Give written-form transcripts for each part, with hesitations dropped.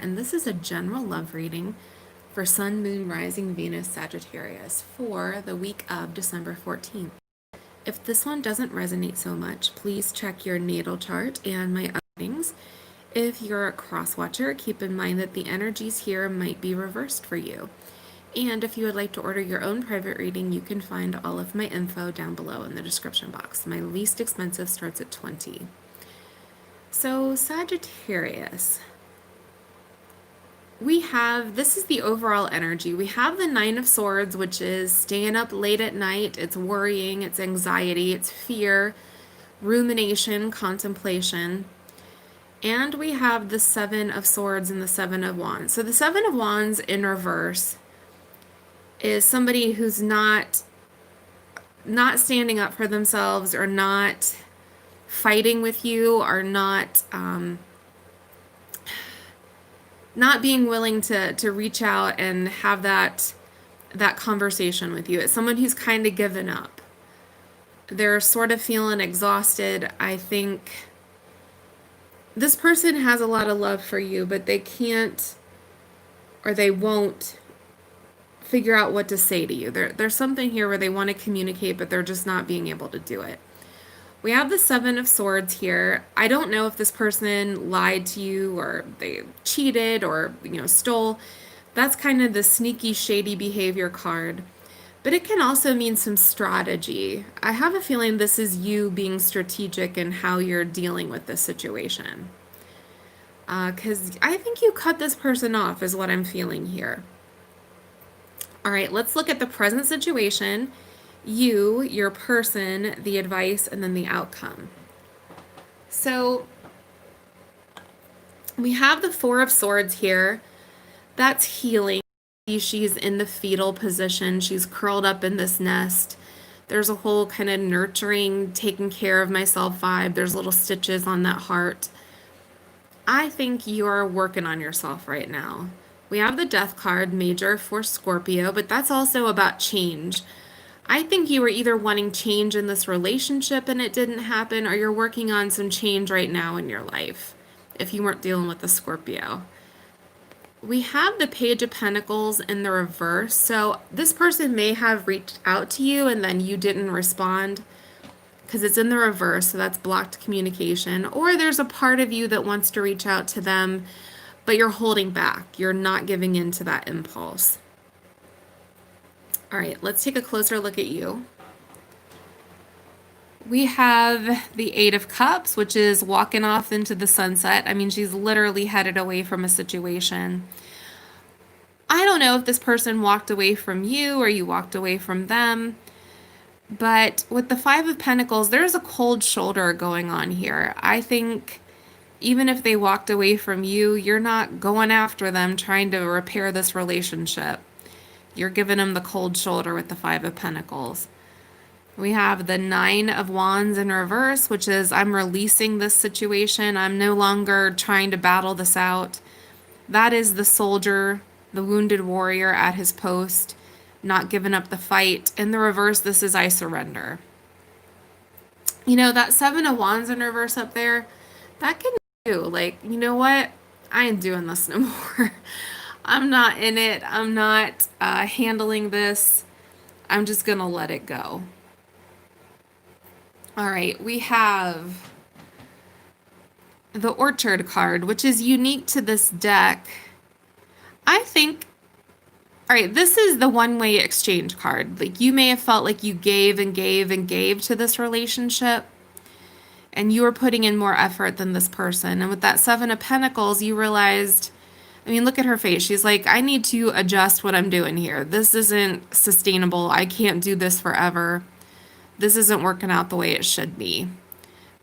And this is a general love reading for Sun, Moon, Rising, Venus, Sagittarius for the week of December 14th. If this one doesn't resonate so much, please check your natal chart and my other readings. If you're a cross watcher, keep in mind that the energies here might be reversed for you. And if you would like to order your own private reading, you can find all of my info down below in the description box. My least expensive starts at $20. So Sagittarius, this is the overall energy. We have the Nine of Swords, which is staying up late at night. It's worrying, it's anxiety, it's fear, rumination, contemplation. And we have the Seven of Swords and the Seven of Wands. So the Seven of Wands in reverse is somebody who's not standing up for themselves, or not fighting with you, or not being willing to reach out and have that conversation with you. It's someone who's kind of given up. They're sort of feeling exhausted. I think this person has a lot of love for you, but they can't, or they won't figure out what to say to you. There's something here where they want to communicate, but they're just not being able to do it. We have the Seven of Swords here. I don't know if this person lied to you, or they cheated, or stole. That's kind of the sneaky, shady behavior card. But it can also mean some strategy. I have a feeling this is you being strategic in how you're dealing with this situation. Because I think you cut this person off is what I'm feeling here. All right, let's look at the present situation. You, your person, the advice, and then the outcome. So we have the Four of Swords here. That's healing. She's in the fetal position. She's curled up in this nest. There's a whole kind of nurturing, taking care of myself vibe. There's little stitches on that heart. I think you're working on yourself right now. We have the Death card, major for Scorpio, but that's also about change. I think you were either wanting change in this relationship and it didn't happen, or you're working on some change right now in your life, if you weren't dealing with the Scorpio. We have the Page of Pentacles in the reverse, so this person may have reached out to you and then you didn't respond because it's in the reverse, so that's blocked communication. Or there's a part of you that wants to reach out to them, but you're holding back. You're not giving in to that impulse. All right, let's take a closer look at you. We have the Eight of Cups, which is walking off into the sunset. I mean, she's literally headed away from a situation. I don't know if this person walked away from you or you walked away from them, but with the Five of Pentacles, there's a cold shoulder going on here. I think even if they walked away from you, you're not going after them trying to repair this relationship. You're giving them the cold shoulder with the Five of Pentacles. We have the Nine of Wands in reverse, which is I'm releasing this situation. I'm no longer trying to battle this out. That is the soldier, the wounded warrior at his post, not giving up the fight. In the reverse, this is I surrender. That Seven of Wands in reverse up there, that can do. Like, you know what? I ain't doing this no more. I'm not in it. I'm not handling this. I'm just going to let it go. All right, we have the Orchard card, which is unique to this deck. I think, all right, this is the one-way exchange card. Like, you may have felt like you gave and gave and gave to this relationship, and you were putting in more effort than this person. And with that Seven of Pentacles, you realized, I mean, look at her face. She's like, I need to adjust what I'm doing here. This isn't sustainable. I can't do this forever. This isn't working out the way it should be.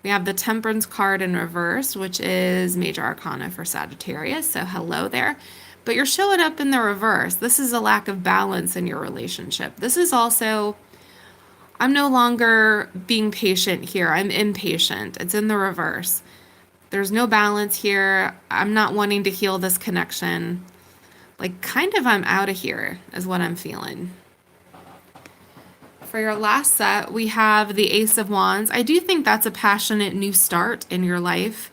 We have the Temperance card in reverse, which is Major Arcana for Sagittarius. So hello there. But you're showing up in the reverse. This is a lack of balance in your relationship. This is also, I'm no longer being patient here. I'm impatient. It's in the reverse. There's no balance here. I'm not wanting to heal this connection. Like, kind of, I'm out of here is what I'm feeling. For your last set, we have the Ace of Wands. I do think that's a passionate new start in your life.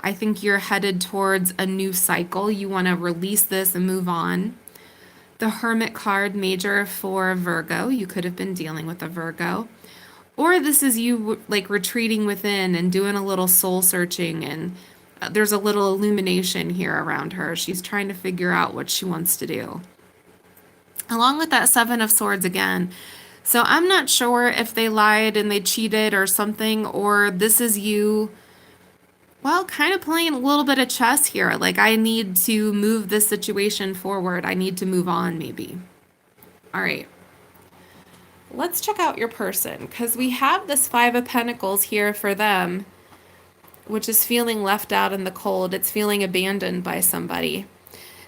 I think you're headed towards a new cycle. You want to release this and move on. The Hermit card, major for Virgo. You could have been dealing with a Virgo. Or this is you like retreating within and doing a little soul searching, and there's a little illumination here around her. She's trying to figure out what she wants to do. Along with that Seven of Swords again. So I'm not sure if they lied and they cheated or something, or this is you, well, kind of playing a little bit of chess here. Like, I need to move this situation forward. I need to move on, maybe. All right. Let's check out your person, because we have this Five of Pentacles here for them, which is feeling left out in the cold. It's feeling abandoned by somebody.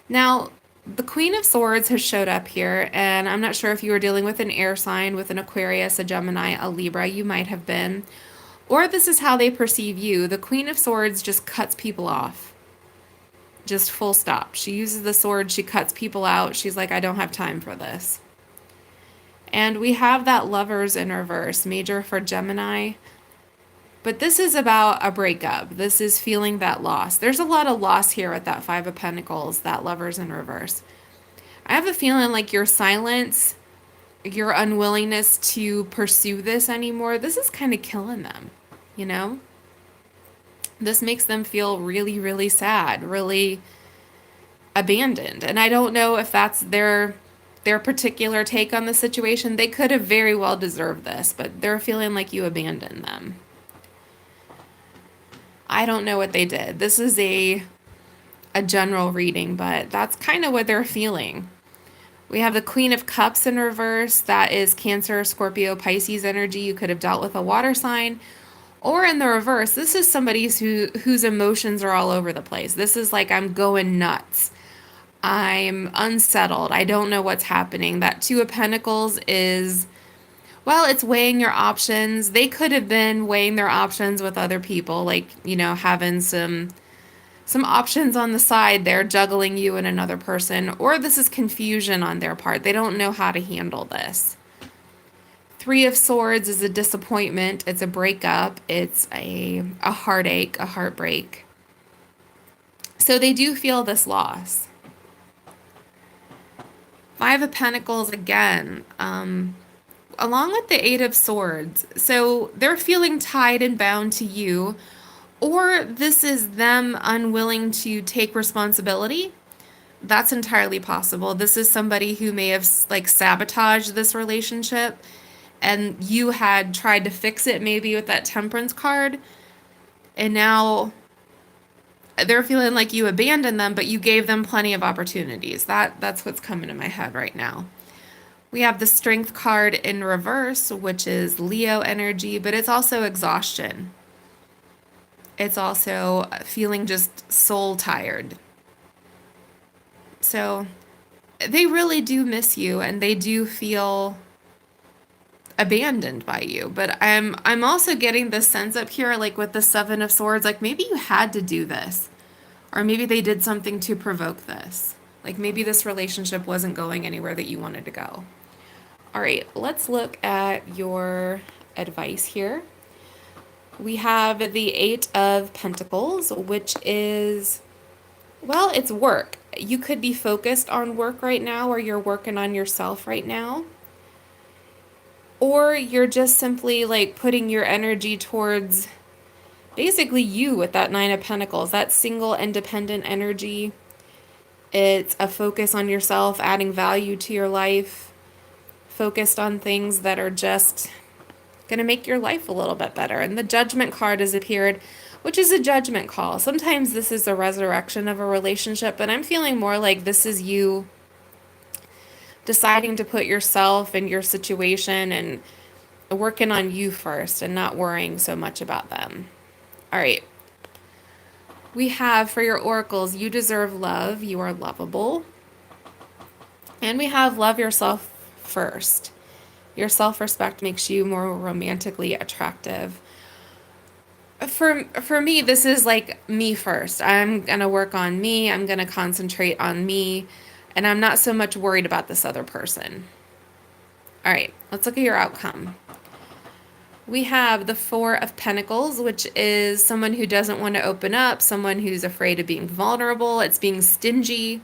Now, the Queen of Swords has showed up here, and I'm not sure if you were dealing with an air sign, with an Aquarius, a Gemini, a Libra. You might have been. Or this is how they perceive you. The Queen of Swords just cuts people off. Just full stop. She uses the sword. She cuts people out. She's like, I don't have time for this. And we have that Lovers in reverse, major for Gemini. But this is about a breakup. This is feeling that loss. There's a lot of loss here with that Five of Pentacles, that Lovers in reverse. I have a feeling like your silence, your unwillingness to pursue this anymore, this is kind of killing them, you know? This makes them feel really, really sad, really abandoned. And I don't know if that's their particular take on the situation. They could have very well deserved this, but they're feeling like you abandoned them. I don't know what they did. This is a general reading, but that's kind of what they're feeling. We have the Queen of Cups in reverse. That is Cancer, Scorpio, Pisces energy. You could have dealt with a water sign. Or in the reverse, this is somebody whose emotions are all over the place. This is like, I'm going nuts. I'm unsettled. I don't know what's happening. That Two of Pentacles is, well, it's weighing your options. They could have been weighing their options with other people, like, you know, having some options on the side there, juggling you and another person. Or this is confusion on their part. They don't know how to handle this. Three of Swords is a disappointment. It's a breakup. It's a heartache, a heartbreak. So they do feel this loss. Five of Pentacles again, along with the Eight of Swords. So they're feeling tied and bound to you, or this is them unwilling to take responsibility. That's entirely possible. This is somebody who may have like sabotaged this relationship, and you had tried to fix it maybe with that Temperance card, and now they're feeling like you abandoned them, but you gave them plenty of opportunities. That's what's coming to my head right now. We have the Strength card in reverse, which is Leo energy, but it's also exhaustion. It's also feeling just soul tired. So they really do miss you, and they do feel abandoned by you. But I'm also getting this sense up here, like with the Seven of Swords, like maybe you had to do this, or maybe they did something to provoke this. Like maybe this relationship wasn't going anywhere that you wanted to go. All right, let's look at your advice here. We have the Eight of Pentacles, which is, well, it's work. You could be focused on work right now, or you're working on yourself right now. Or you're just simply like putting your energy towards basically you with that Nine of Pentacles, that single independent energy. It's a focus on yourself, adding value to your life, focused on things that are just going to make your life a little bit better. And the Judgment card has appeared, which is a judgment call. Sometimes this is a resurrection of a relationship, but I'm feeling more like this is you deciding to put yourself and your situation and working on you first and not worrying so much about them. All right. We have for your oracles, you deserve love. You are lovable. And we have love yourself first. Your self-respect makes you more romantically attractive. For me, this is like me first. I'm going to work on me. I'm going to concentrate on me. And I'm not so much worried about this other person. All right, let's look at your outcome. We have the Four of Pentacles, which is someone who doesn't want to open up, someone who's afraid of being vulnerable, it's being stingy.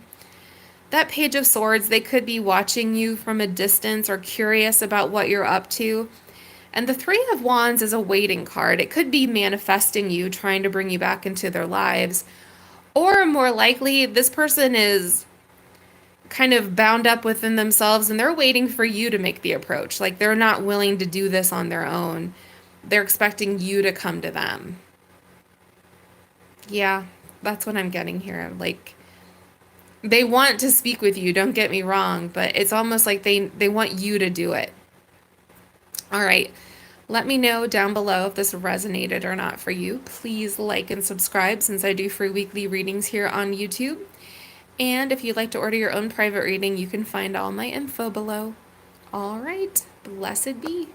That Page of Swords, they could be watching you from a distance or curious about what you're up to. And the Three of Wands is a waiting card. It could be manifesting you, trying to bring you back into their lives. Or more likely, this person is kind of bound up within themselves and they're waiting for you to make the approach. Like they're not willing to do this on their own. They're expecting you to come to them. Yeah, that's what I'm getting here. Like they want to speak with you, don't get me wrong, but it's almost like they want you to do it. All right. Let me know down below if this resonated or not for you. Please like and subscribe since I do free weekly readings here on YouTube. And if you'd like to order your own private reading, you can find all my info below. All right, blessed be.